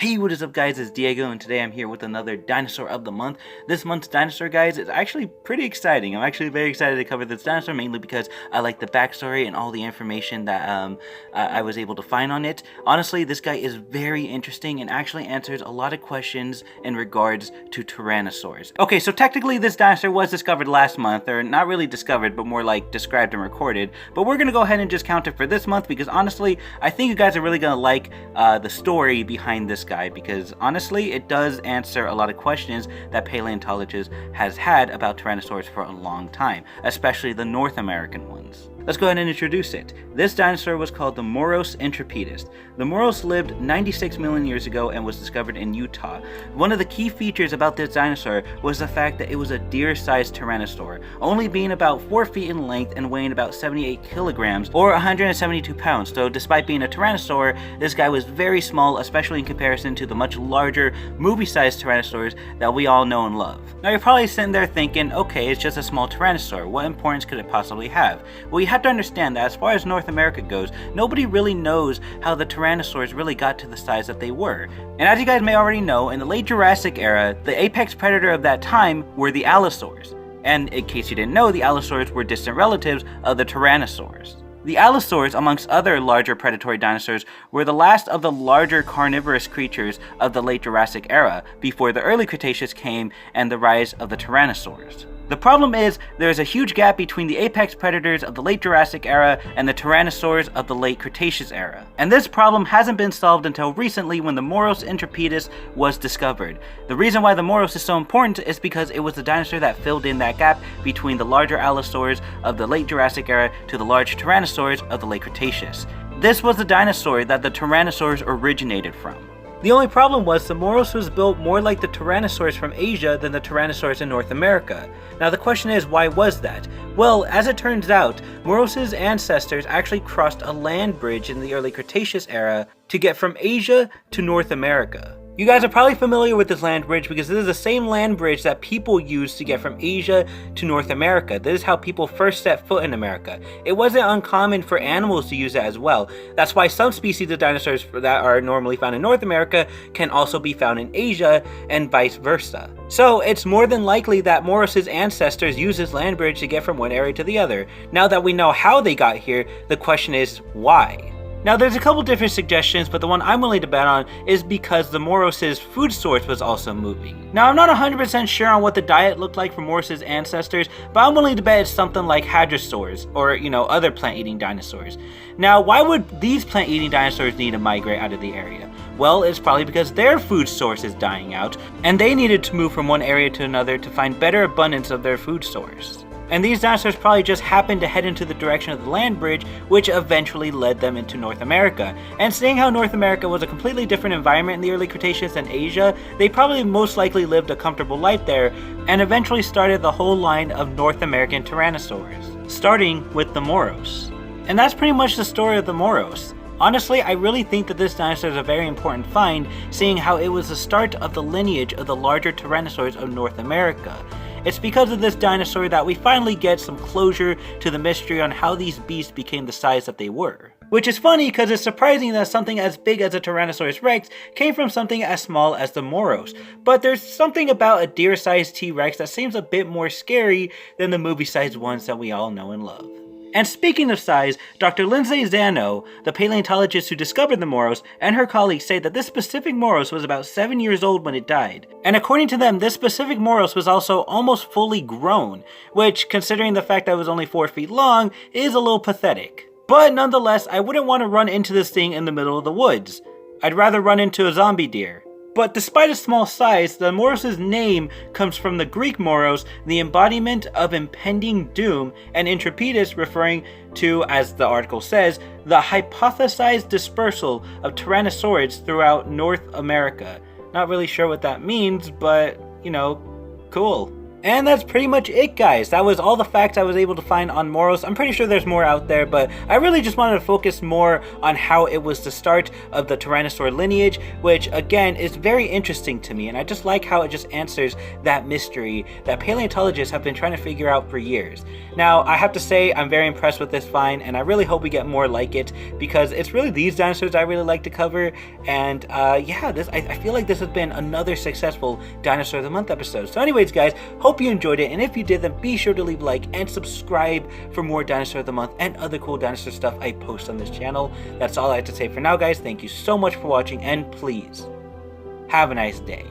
Hey, what is up guys, it's Diego and today I'm here with another Dinosaur of the Month. This month's dinosaur, guys, is actually pretty exciting. I'm actually very excited to cover this dinosaur, mainly because I like the backstory and all the information that I was able to find on it. Honestly, this guy is very interesting and actually answers a lot of questions in regards to tyrannosaurs. Okay, so technically this dinosaur was discovered last month, or not really discovered, but more like described and recorded. But we're gonna go ahead and just count it for this month because honestly, I think you guys are really gonna like the story behind this guy, because honestly it does answer a lot of questions that paleontologists has had about tyrannosaurs for a long time, especially the North American ones. Let's go ahead and introduce it. This dinosaur was called the Moros intrepidus. The Moros lived 96 million years ago and was discovered in Utah. One of the key features about this dinosaur was the fact that it was a deer-sized tyrannosaur, only being about 4 feet in length and weighing about 78 kilograms or 172 pounds. So despite being a tyrannosaur, this guy was very small, especially in comparison to the much larger movie-sized tyrannosaurs that we all know and love. Now you're probably sitting there thinking, okay, it's just a small tyrannosaur. What importance could it possibly have? Well, you have to understand that as far as North America goes, nobody really knows how the tyrannosaurs really got to the size that they were. And as you guys may already know, in the late Jurassic era, the apex predator of that time were the allosaurs. And in case you didn't know, the allosaurs were distant relatives of the tyrannosaurs. The allosaurs, amongst other larger predatory dinosaurs, were the last of the larger carnivorous creatures of the late Jurassic era, before the early Cretaceous came and the rise of the tyrannosaurs. The problem is, there is a huge gap between the apex predators of the late Jurassic era and the tyrannosaurs of the late Cretaceous era. And this problem hasn't been solved until recently when the Moros intrepidus was discovered. The reason why the Moros is so important is because it was the dinosaur that filled in that gap between the larger allosaurs of the late Jurassic era to the large tyrannosaurs of the late Cretaceous. This was the dinosaur that the tyrannosaurs originated from. The only problem was the Moros was built more like the tyrannosaurs from Asia than the tyrannosaurs in North America. Now the question is, why was that? Well, as it turns out, Moros' ancestors actually crossed a land bridge in the early Cretaceous era to get from Asia to North America. You guys are probably familiar with this land bridge because this is the same land bridge that people used to get from Asia to North America. This is how people first set foot in America. It wasn't uncommon for animals to use it as well. That's why some species of dinosaurs that are normally found in North America can also be found in Asia and vice versa. So it's more than likely that Moros' ancestors used this land bridge to get from one area to the other. Now that we know how they got here, the question is why? Now there's a couple different suggestions, but the one I'm willing to bet on is because the Moros' food source was also moving. Now I'm not 100% sure on what the diet looked like for Moros' ancestors, but I'm willing to bet it's something like hadrosaurs, or other plant-eating dinosaurs. Now why would these plant-eating dinosaurs need to migrate out of the area? Well, it's probably because their food source is dying out, and they needed to move from one area to another to find better abundance of their food source. And these dinosaurs probably just happened to head into the direction of the land bridge, which eventually led them into North America. And seeing how North America was a completely different environment in the early Cretaceous than Asia, they probably most likely lived a comfortable life there, and eventually started the whole line of North American tyrannosaurs, starting with the Moros. And that's pretty much the story of the Moros. Honestly, I really think that this dinosaur is a very important find, seeing how it was the start of the lineage of the larger tyrannosaurs of North America. It's because of this dinosaur that we finally get some closure to the mystery on how these beasts became the size that they were. Which is funny because it's surprising that something as big as a Tyrannosaurus Rex came from something as small as the Moros. But there's something about a deer-sized T-Rex that seems a bit more scary than the movie-sized ones that we all know and love. And speaking of size, Dr. Lindsay Zano, the paleontologist who discovered the Moros, and her colleagues say that this specific Moros was about 7 years old when it died. And according to them, this specific Moros was also almost fully grown, which, considering the fact that it was only 4 feet long, is a little pathetic. But nonetheless, I wouldn't want to run into this thing in the middle of the woods. I'd rather run into a zombie deer. But despite its small size, the Moros' name comes from the Greek Moros, the embodiment of impending doom, and intrepidus referring to, as the article says, the hypothesized dispersal of tyrannosaurids throughout North America. Not really sure what that means, but, cool. And that's pretty much it, guys. That was all the facts I was able to find on Moros. I'm pretty sure there's more out there, but I really just wanted to focus more on how it was the start of the tyrannosaur lineage, which again is very interesting to me, and I just like how it just answers that mystery that paleontologists have been trying to figure out for years. Now, I have to say I'm very impressed with this find, and I really hope we get more like it, because it's really these dinosaurs I really like to cover. And yeah, I feel like this has been another successful Dinosaur of the Month episode. So anyways, guys, hope you enjoyed it, and if you did, then be sure to leave a like and subscribe for more Dinosaur of the Month and other cool dinosaur stuff I post on this channel. That's all I have to say for now, guys. Thank you so much for watching, and please have a nice day.